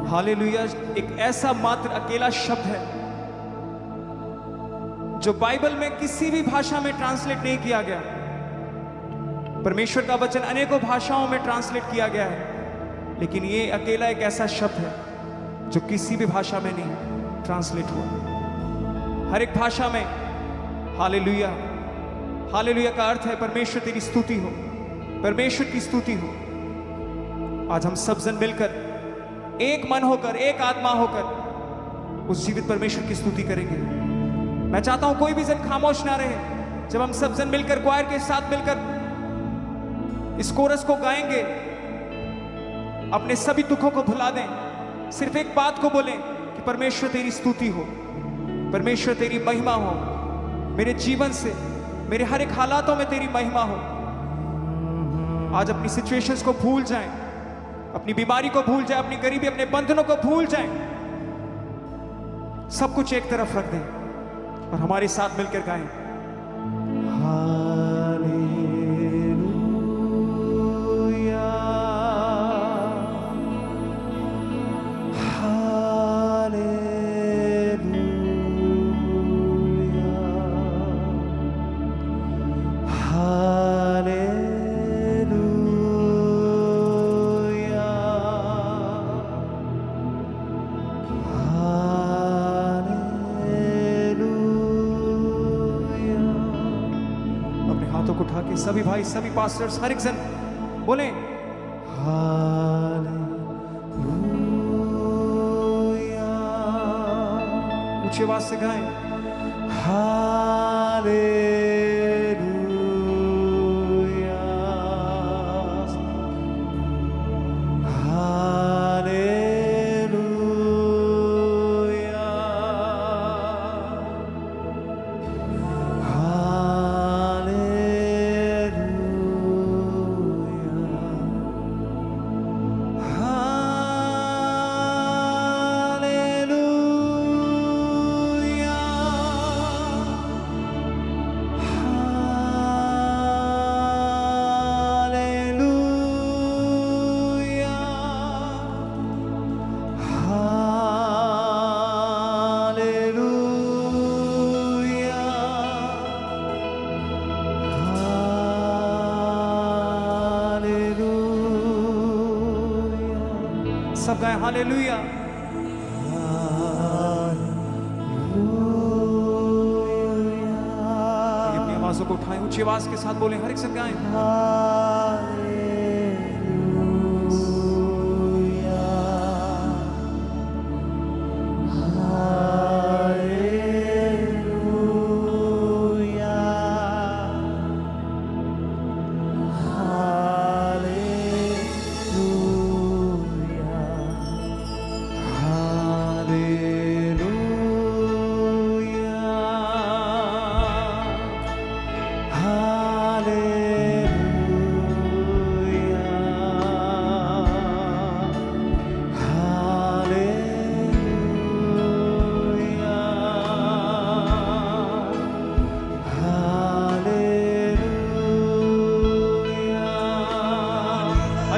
Hallelujah एक ऐसा मात्र अकेला शब्द है जो बाइबल में किसी भी भाषा में ट्रांसलेट नहीं किया गया। परमेश्वर का वचन अनेकों भाषाओं में ट्रांसलेट किया गया है, लेकिन ये अकेला एक ऐसा शब्द है जो किसी भी भाषा में नहीं ट्रांसलेट हुआ। हर एक भाषा में हालेलुया, हालेलुया का अर्थ है परमेश्वर तेरी स्तुति हो, परमेश्वर की स्तुति हो। आज हम सब जन मिलकर एक मन होकर, एक आत्मा होकर उस जीवित परमेश्वर की स्तुति करेंगे। मैं चाहता हूं कोई भी जन खामोश ना रहे। जब हम सब जन मिलकर क्वायर के साथ मिलकर इस कोरस को गाएंगे, अपने सभी दुखों को भुला दें, सिर्फ एक बात को बोलें कि परमेश्वर तेरी स्तुति हो, परमेश्वर तेरी महिमा हो, मेरे जीवन से, मेरे हर एक हालातों में तेरी महिमा हो। आज अपनी सिचुएशंस को भूल जाएं, अपनी बीमारी को भूल जाएं, अपनी गरीबी, अपने बंधनों को भूल जाएं, सब कुछ एक तरफ रख दें और हमारे साथ मिलकर गाएं। उठा के सभी भाई, सभी पास्टर्स, हर एक जन बोले हालेलुया, ऊंची आवाज से गाएं हालेलुया, सब गाएं हालेलुया। अपनी आवाजों को उठाएं, ऊंची आवाज के साथ बोलें, हर एक सब गाएं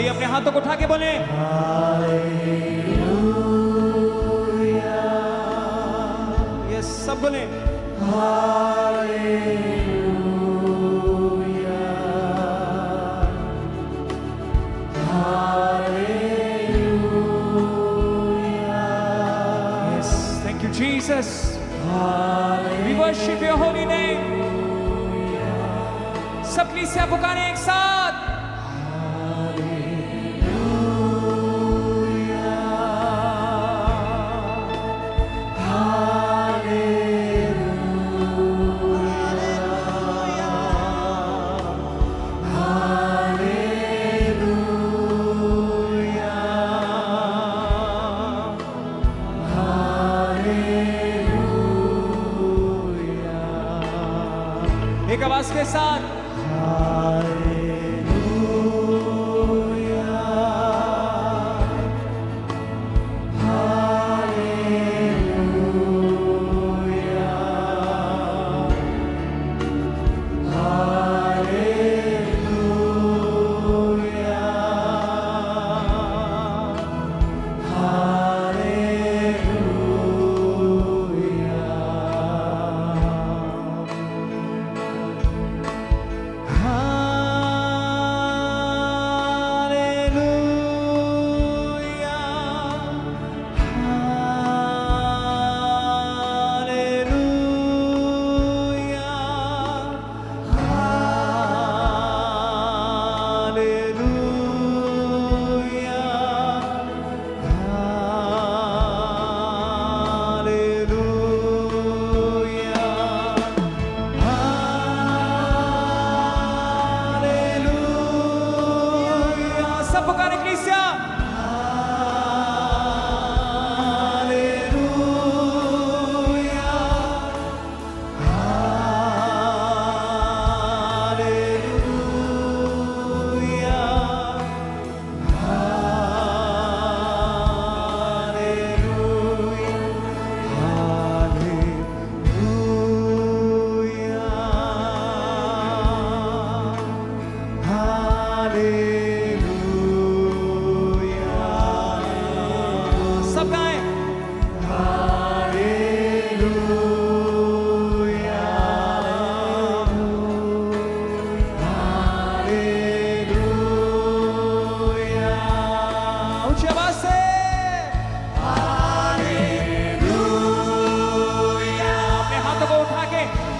अपने हाथों को उठा के बोले हालेलुया। ये सब बोले hallelujah, hallelujah. Yes, thank you Jesus. We worship your holy name. सब कलीसिया पुकारे एक साथ के साथ।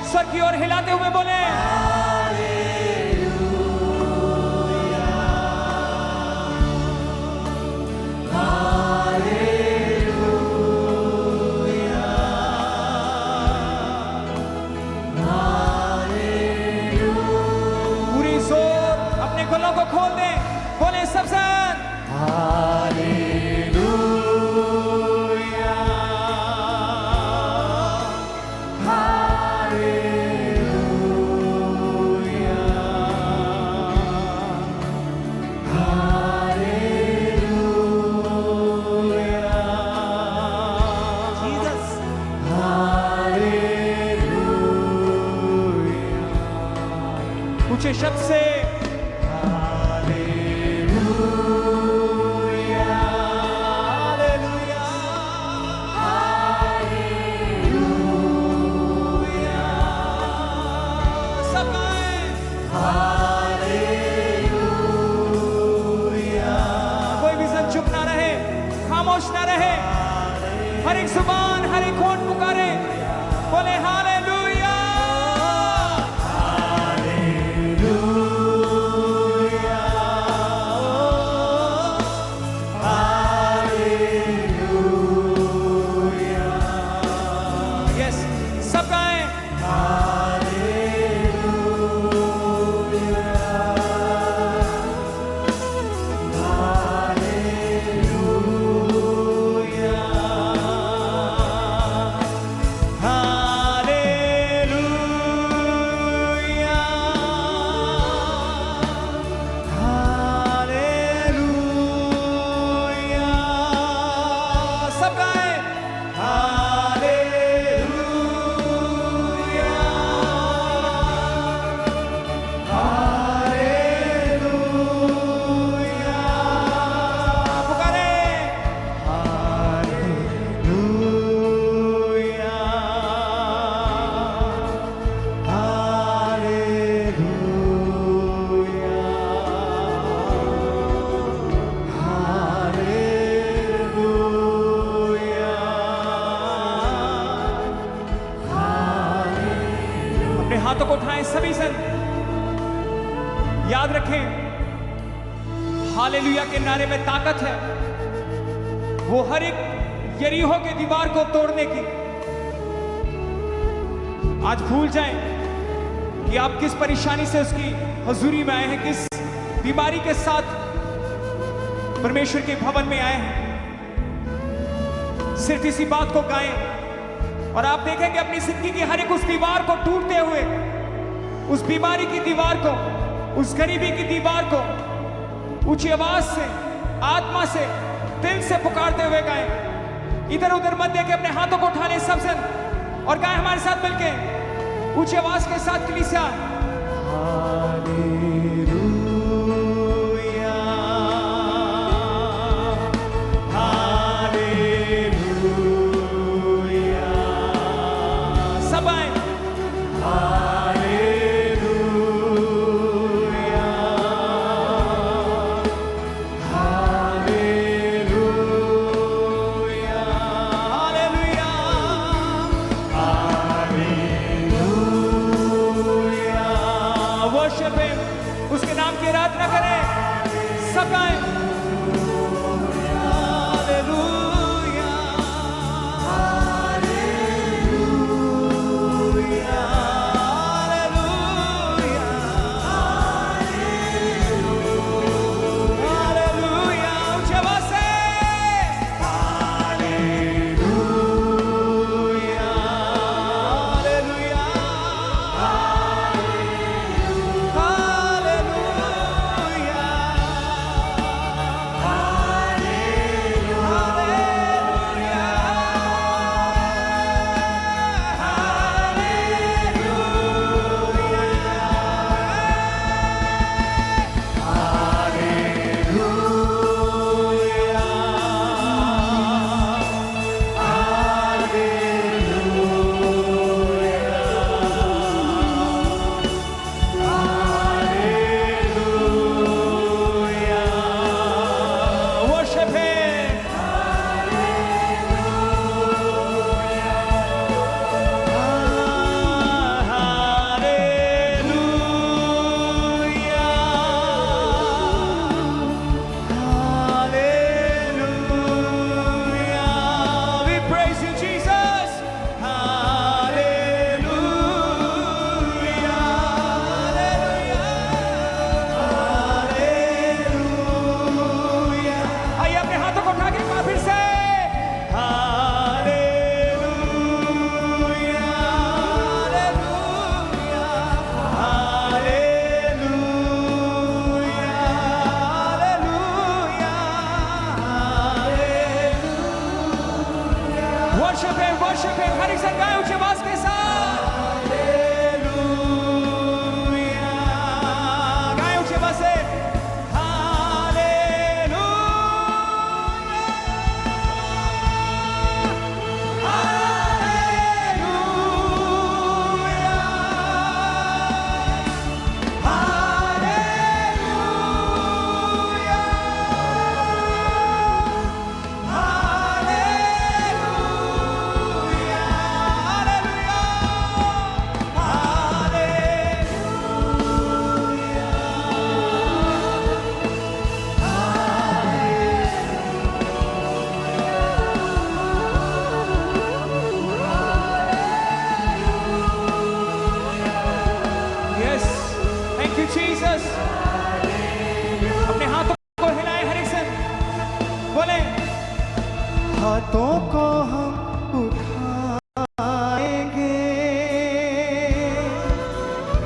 स्वर की ओर हिलाते हुए बोले पूरी जोर अपने गलों को खोल दें, बोले सब साथ ऊंचे शब्द से सब गाएं कोई भी जन चुप ना रहे, खामोश ना रहे, हर एक जुबान हर एक होंठ पुकारे, बोले हालेलुया। सब गाएं हाथों को उठाएं सभी सन, याद रखें हालेलुया के नारे में ताकत है, वो हर एक यरीहो के दीवार को तोड़ने की। आज भूल जाएं कि आप किस परेशानी से उसकी हुजूरी में आए हैं, किस बीमारी के साथ परमेश्वर के भवन में आए हैं। सिर्फ इसी बात को गाएं और आप देखेंगे अपनी जिंदगी की हर एक उस दीवार को टूटते हुए, उस बीमारी की दीवार को, उस गरीबी की दीवार को ऊंची आवाज से, आत्मा से, दिल से पुकारते हुए गाएं। इधर उधर मत देखे, अपने हाथों को उठा लें सब जन और गाएं हमारे साथ मिलके ऊंची आवाज के साथ कलीसिया। उसके नाम की आराधना करें, सब गाएं। वर्शिप है, हर एक संग गाएं ऊंची आवाज के साथ। हालेलुया, गाएं ऊंची आवाज से। Hallelujah, hallelujah, Jesus. अपने हाथों को हिलाएं, हर एक संग बोले, हाथों को हम उठाएंगे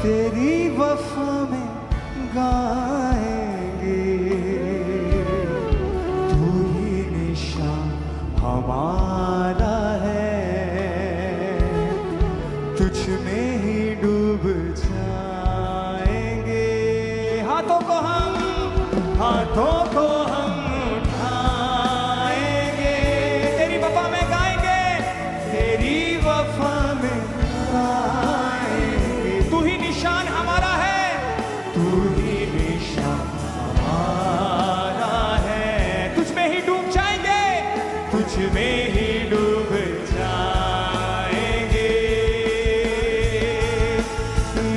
तेरी वफा में गाएंगे, तू ही निशान हमारा है, तुझ में ही डूब जाएंगे। हाथों को हम उठाएंगे तेरी वफा में गाएंगे, तेरी वफा में गाएंगे, तू ही निशान हमारा है, तू ही निशान हमारा है, तुझ में ही डूब जाएंगे, तुझ में ही डूब जाएंगे।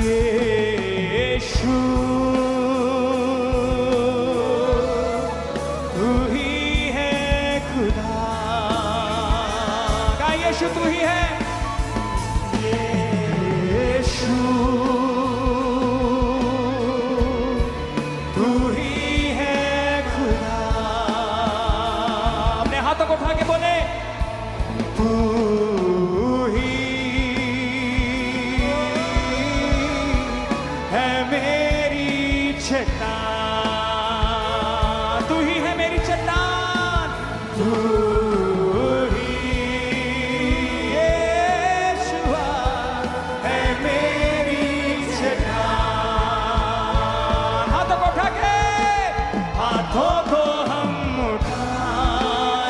यीशु तू ही यीशुआ है मेरी चट्टान। हाथों को उठा के हाथों को हम उठाएंगे,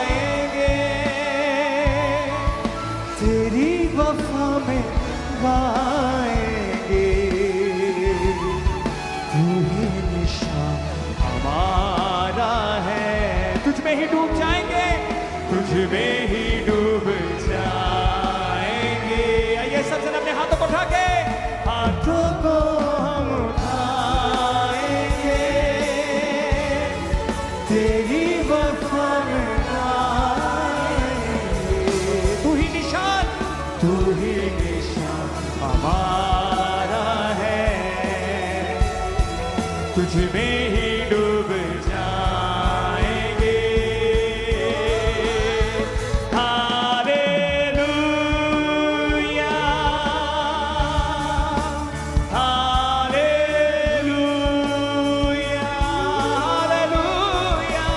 तेरी वफा में गाएंगे। तू ही निशान हमारा है, तुझ में ही डूब जाएंगे, तुझ में ही डूब जाएंगे। आइए सब जन अपने हाथों को उठा के हाथों को हम उठाएंगे, तेरी वफा में गाएंगे। तू ही निशान, तू ही निशान हमारा है, तुझ में ही डूब जाएंगे। Hallelujah, hallelujah, hallelujah.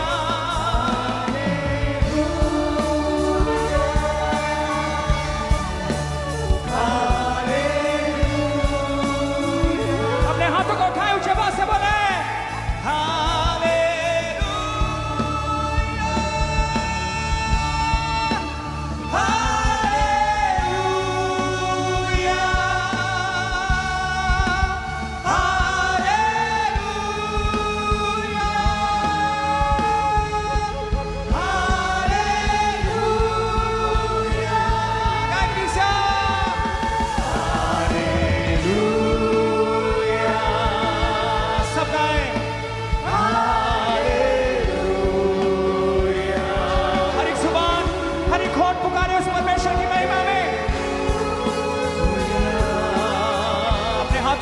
अपने हाथों को उठाए ऊंचे आवाज से बोले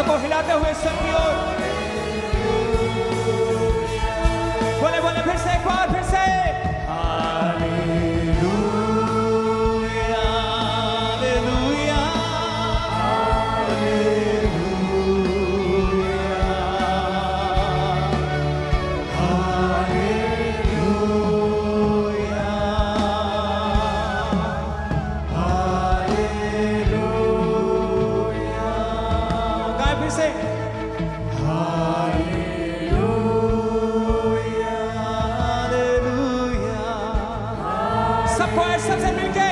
को हिलाते हुए सब की ओर बोले बोले फिर से एक बार फिर से हालेलुया, हालेलुया, गाएं फिर से सबको सबसे मिलके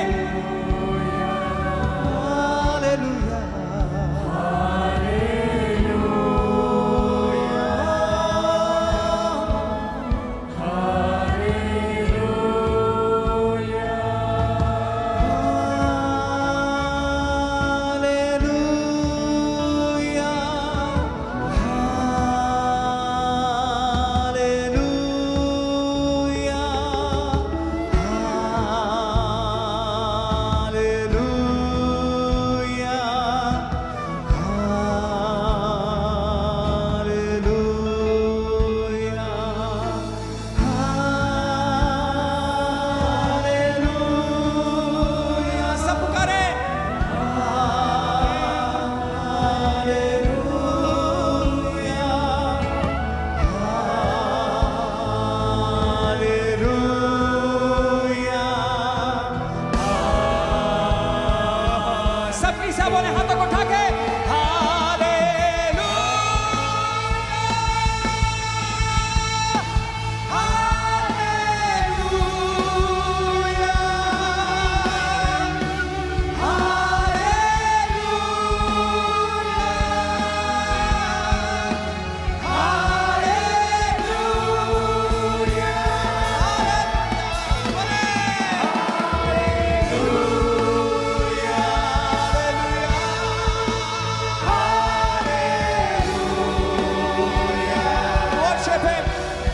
बोले हाथों को उठा के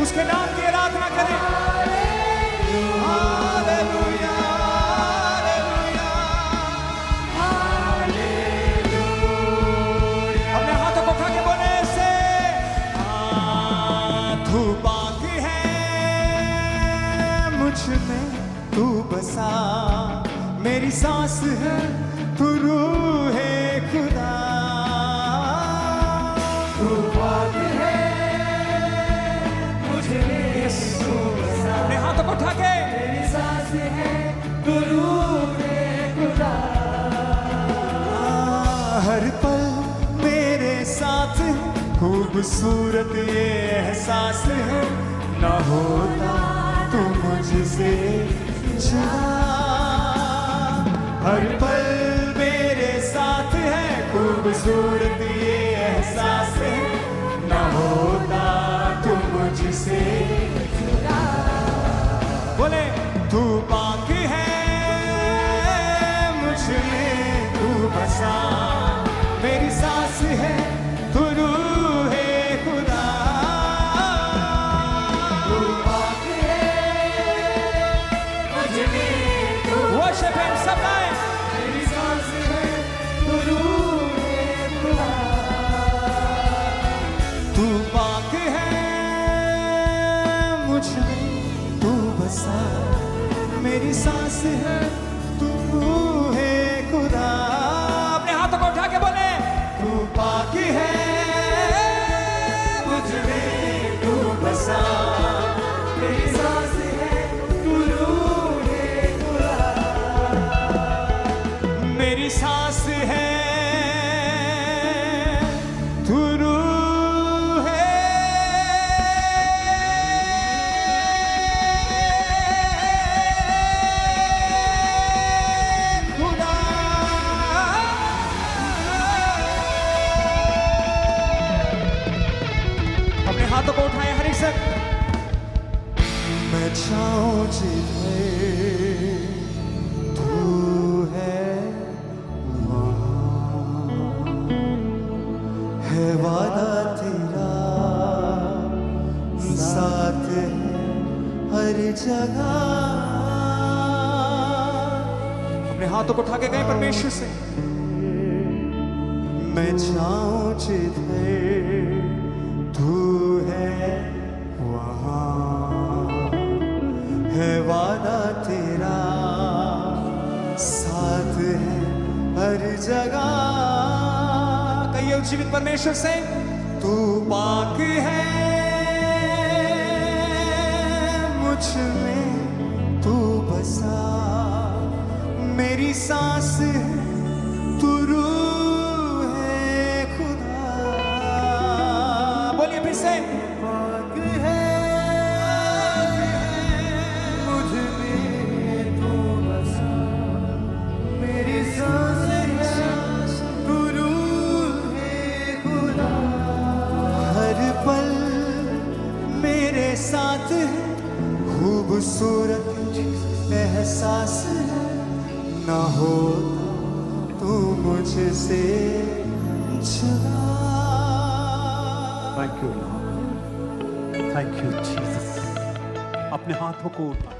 उसके नाम की आराधना करें। हालेलुया, हालेलुया, अपने हाथों को उठा के बोले से तू पाक है मुझ में, तू बसा मेरी सांस है, तू रूह है खुदा। तू पाक है अपने हाथों को उठा के सांस है तू रूह है खुदा। हर पल मेरे साथ खूबसूरत ये एहसास है, न होता तू मुझसे जुदा। हर पल मेरे साथ है खूबसूरत ये एहसास है, न होता तू मुझसे जुदा। बोले तू पाक है मुझ में तू बसा, मेरी सांस है तू रूह है खुदा। तू पाक है मुझ में तू वर्शिप हिम, सब गाएं। मेरी सांस है तू रूह है खुदा। तू पाक है मुझ में तू बसा, मेरी सांस है तू रूह है खुदा। अपने हाथों को उठा के बोले तू पाक है मुझ में तू बसा, मेरी सांस है तू रूह है खुदा। मेरी सांस है तू रूह है खुदा। अपने हाथों को उठाए हर एक से। मैं चाहूं जिधर तू है वहाँ है वादा तेरा, साथ है हर जगह। अपने हाथों को उठा के गए परमेश्वर से। मैं चाहूं जिधर तू है वहाँ है वादा तेरा, साथ है हर जगह। कहिए उज्जीवित परमेश्वर से, तू पाक है मुझ में तू बसा, मेरी सांस है तू रूह है खुदा। बोलिए फिर से। पाक है मुझ में तू बसा, मेरी सांस है तू रूह है खुदा। हर पल मेरे साथ है खूबसूरत एहसास है, न होता तू मुझसे जुदा। Thank you Lord, thank you Jesus. अपने हाथों को उठा